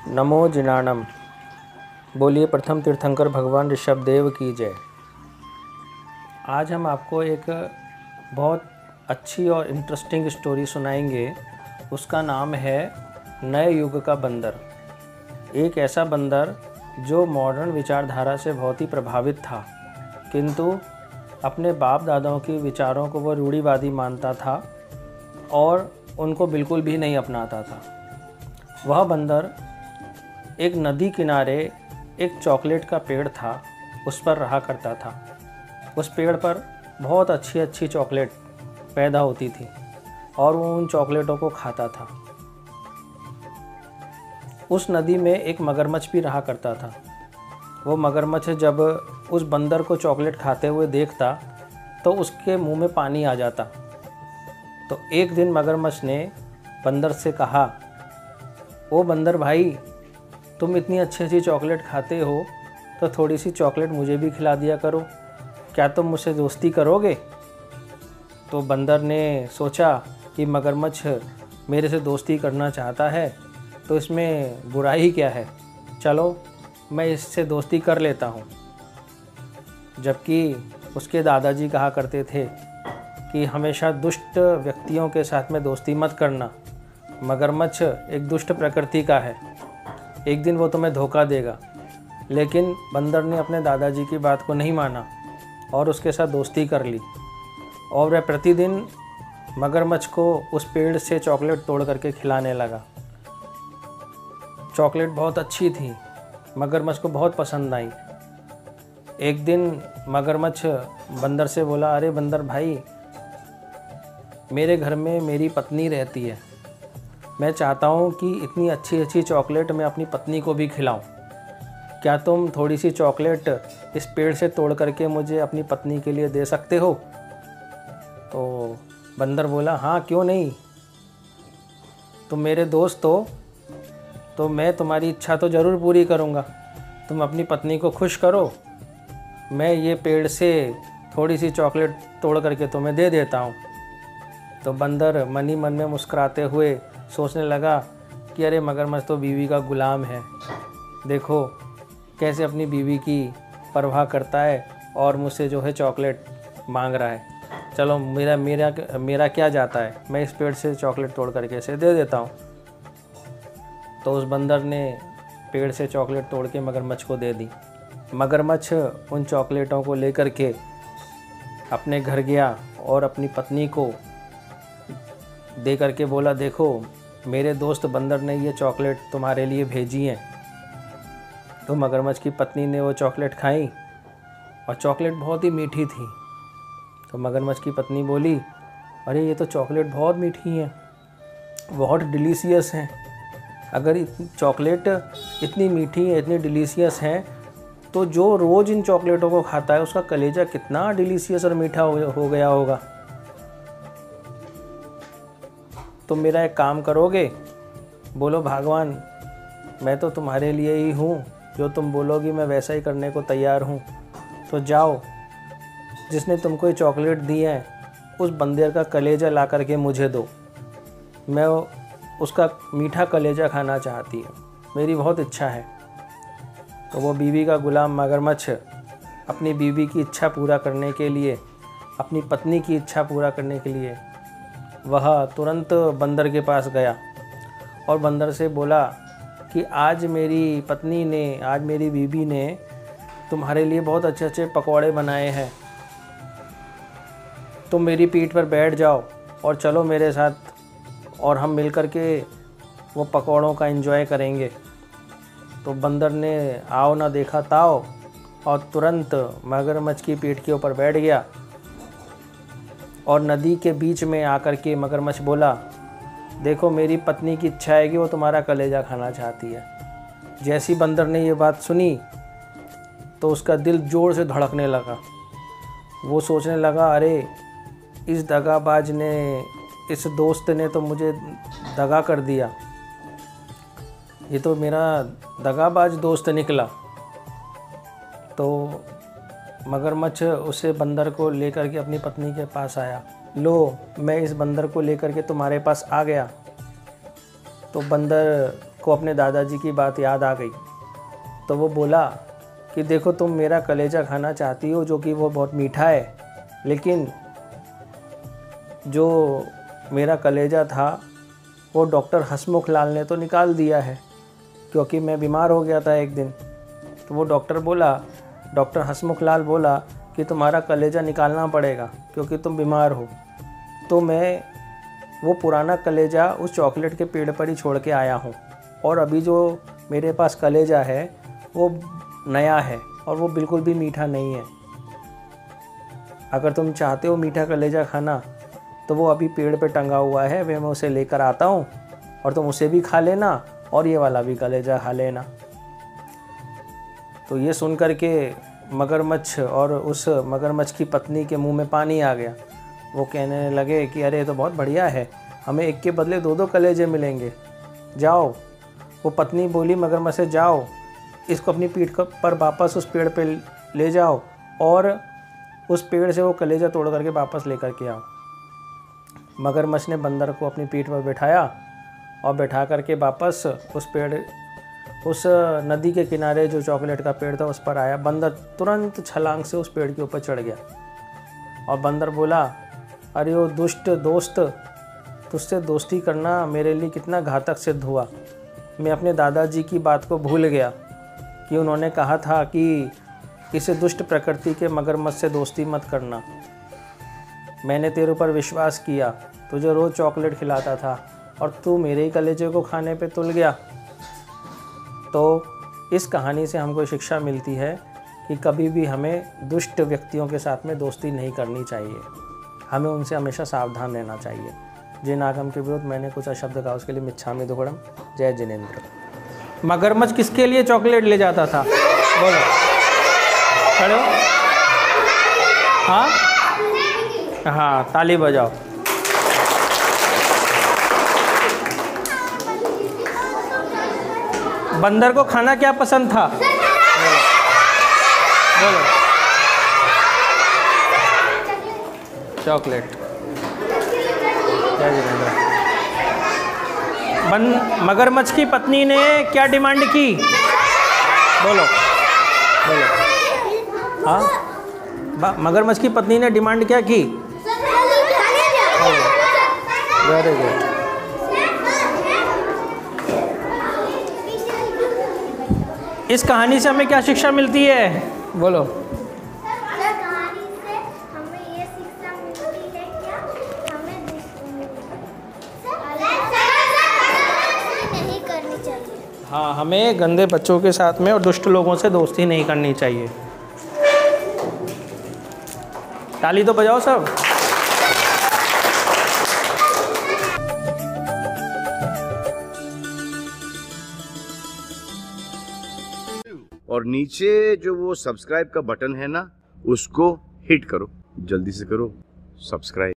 नमो जिनाणम। बोलिए प्रथम तीर्थंकर भगवान ऋषभदेव की जय। आज हम आपको एक बहुत अच्छी और इंटरेस्टिंग स्टोरी सुनाएंगे। उसका नाम है नए युग का बंदर। एक ऐसा बंदर जो मॉडर्न विचारधारा से बहुत ही प्रभावित था, किंतु अपने बाप दादाओं के विचारों को वह रूढ़िवादी मानता था और उनको बिल्कुल भी नहीं अपनाता था। वह बंदर एक नदी किनारे एक चॉकलेट का पेड़ था, उस पर रहा करता था। उस पेड़ पर बहुत अच्छी अच्छी चॉकलेट पैदा होती थी और वो उन चॉकलेटों को खाता था। उस नदी में एक मगरमच्छ भी रहा करता था। वो मगरमच्छ जब उस बंदर को चॉकलेट खाते हुए देखता तो उसके मुंह में पानी आ जाता। तो एक दिन मगरमच्छ ने बंदर से कहा, ओ बंदर भाई, तुम इतनी अच्छी अच्छी चॉकलेट खाते हो तो थोड़ी सी चॉकलेट मुझे भी खिला दिया करो, क्या तुम मुझसे दोस्ती करोगे? तो बंदर ने सोचा कि मगरमच्छ मेरे से दोस्ती करना चाहता है तो इसमें बुराई क्या है, चलो मैं इससे दोस्ती कर लेता हूँ। जबकि उसके दादाजी कहा करते थे कि हमेशा दुष्ट व्यक्तियों के साथ में दोस्ती मत करना, मगरमच्छ एक दुष्ट प्रकृति का है, एक दिन वो तुम्हें धोखा देगा। लेकिन बंदर ने अपने दादाजी की बात को नहीं माना और उसके साथ दोस्ती कर ली और वह प्रतिदिन मगरमच्छ को उस पेड़ से चॉकलेट तोड़ करके खिलाने लगा। चॉकलेट बहुत अच्छी थी, मगरमच्छ को बहुत पसंद आई। एक दिन मगरमच्छ बंदर से बोला, अरे बंदर भाई, मेरे घर में मेरी पत्नी रहती है, मैं चाहता हूँ कि इतनी अच्छी अच्छी चॉकलेट मैं अपनी पत्नी को भी खिलाऊं। क्या तुम थोड़ी सी चॉकलेट इस पेड़ से तोड़ करके मुझे अपनी पत्नी के लिए दे सकते हो? तो बंदर बोला, हाँ क्यों नहीं, तुम मेरे दोस्त हो तो मैं तुम्हारी इच्छा तो ज़रूर पूरी करूँगा। तुम अपनी पत्नी को खुश करो, मैं ये पेड़ से थोड़ी सी चॉकलेट तोड़ करके तुम्हें दे देता हूँ। तो बंदर मन ही मन में मुस्कुराते हुए सोचने लगा कि अरे मगरमच्छ तो बीवी का गुलाम है, देखो कैसे अपनी बीवी की परवाह करता है और मुझसे जो है चॉकलेट मांग रहा है। चलो मेरा मेरा मेरा क्या जाता है, मैं इस पेड़ से चॉकलेट तोड़ करके इसे दे देता हूँ। तो उस बंदर ने पेड़ से चॉकलेट तोड़ के मगरमच्छ को दे दी। मगरमच्छ उन चॉकलेटों को लेकर के अपने घर गया और अपनी पत्नी को दे करके बोला, देखो मेरे दोस्त बंदर ने ये चॉकलेट तुम्हारे लिए भेजी हैं। तो मगरमच्छ की पत्नी ने वो चॉकलेट खाई और चॉकलेट बहुत ही मीठी थी। तो मगरमच्छ की पत्नी बोली, अरे ये तो चॉकलेट बहुत मीठी है, बहुत डिलीशियस हैं। अगर चॉकलेट इतनी मीठी है, इतनी डिलीशियस हैं, तो जो रोज़ इन चॉकलेटों को खाता है उसका कलेजा कितना डिलीशियस और मीठा हो गया होगा। तुम मेरा एक काम करोगे? बोलो भगवान, मैं तो तुम्हारे लिए ही हूँ, जो तुम बोलोगी मैं वैसा ही करने को तैयार हूँ। तो जाओ, जिसने तुमको ये चॉकलेट दी है उस बंदर का कलेजा ला करके मुझे दो, मैं उसका मीठा कलेजा खाना चाहती हूँ, मेरी बहुत इच्छा है। तो वो बीवी का गुलाम मगरमच्छ अपनी बीवी की इच्छा पूरा करने के लिए, अपनी पत्नी की इच्छा पूरा करने के लिए वह तुरंत बंदर के पास गया और बंदर से बोला कि आज मेरी पत्नी ने, आज मेरी बीवी ने तुम्हारे लिए बहुत अच्छे अच्छे पकौड़े बनाए हैं, तुम मेरी पीठ पर बैठ जाओ और चलो मेरे साथ और हम मिल कर के वो पकौड़ों का एंजॉय करेंगे। तो बंदर ने आओ ना देखा ताओ और तुरंत मगरमच्छ की पीठ के ऊपर बैठ गया और नदी के बीच में आकर के मगरमच्छ बोला, देखो मेरी पत्नी की इच्छा है कि वो तुम्हारा कलेजा खाना चाहती है। जैसी बंदर ने ये बात सुनी तो उसका दिल जोर से धड़कने लगा। वो सोचने लगा, अरे इस दगाबाज ने, इस दोस्त ने तो मुझे दगा कर दिया, ये तो मेरा दगाबाज दोस्त निकला। तो मगरमच्छ उसे बंदर को लेकर के अपनी पत्नी के पास आया, लो मैं इस बंदर को लेकर के तुम्हारे पास आ गया। तो बंदर को अपने दादाजी की बात याद आ गई। तो वो बोला कि देखो तुम मेरा कलेजा खाना चाहती हो, जो कि वो बहुत मीठा है, लेकिन जो मेरा कलेजा था वो डॉक्टर हसमुख लाल ने तो निकाल दिया है, क्योंकि मैं बीमार हो गया था एक दिन। तो वो डॉक्टर हसमुख लाल बोला कि तुम्हारा कलेजा निकालना पड़ेगा क्योंकि तुम बीमार हो। तो मैं वो पुराना कलेजा उस चॉकलेट के पेड़ पर ही छोड़ के आया हूँ, और अभी जो मेरे पास कलेजा है वो नया है और वो बिल्कुल भी मीठा नहीं है। अगर तुम चाहते हो मीठा कलेजा खाना तो वो अभी पेड़ पे टंगा हुआ है, मैं उसे लेकर आता हूँ और तुम उसे भी खा लेना और ये वाला भी कलेजा खा लेना। तो ये सुन कर के मगरमच्छ और उस मगरमच्छ की पत्नी के मुंह में पानी आ गया। वो कहने लगे कि अरे ये तो बहुत बढ़िया है, हमें एक के बदले 2-2 कलेजे मिलेंगे। जाओ, वो पत्नी बोली मगरमच्छ से, जाओ इसको अपनी पीठ पर वापस उस पेड़ पे ले जाओ और उस पेड़ से वो कलेजा तोड़ करके वापस लेकर के आओ। मगरमच्छ ने बंदर को अपनी पीठ पर बैठाया और बैठा करके वापस उस नदी के किनारे जो चॉकलेट का पेड़ था उस पर आया। बंदर तुरंत छलांग से उस पेड़ के ऊपर चढ़ गया और बंदर बोला, अरे ओ दुष्ट दोस्त, तुझसे दोस्ती करना मेरे लिए कितना घातक सिद्ध हुआ। मैं अपने दादाजी की बात को भूल गया कि उन्होंने कहा था कि इस दुष्ट प्रकृति के मगरमच्छ से दोस्ती मत करना। मैंने तेरे ऊपर विश्वास किया, तुझे रोज़ चॉकलेट खिलाता था और तू मेरे ही कलेजे को खाने पे तुल गया। तो इस कहानी से हमको शिक्षा मिलती है कि कभी भी हमें दुष्ट व्यक्तियों के साथ में दोस्ती नहीं करनी चाहिए, हमें उनसे हमेशा सावधान रहना चाहिए। जय नागम के विरुद्ध मैंने कुछ शब्द कहा, उसके लिए मिच्छामी दुक्कडम। जय जिनेंद्र। मगरमच्छ किसके लिए चॉकलेट ले जाता था? बोलो, खड़े हो? हाँ, ताली बजाओ। बंदर को खाना क्या पसंद था? बोलो। चॉकलेट। जय जिनेंद्र। मगरमच्छ की पत्नी ने क्या डिमांड की? बोलो बोलो। हाँ, मगरमच्छ की पत्नी ने डिमांड क्या की? Very good. इस कहानी से हमें क्या शिक्षा मिलती है? बोलो। कहानी से हमें ये शिक्षा मिलती है क्या हमें नहीं करनी चाहिए। हाँ, हमें गंदे बच्चों के साथ में और दुष्ट लोगों से दोस्ती नहीं करनी चाहिए। ताली तो बजाओ सब। और नीचे जो वो सब्सक्राइब का बटन है ना, उसको हिट करो, जल्दी से करो सब्सक्राइब।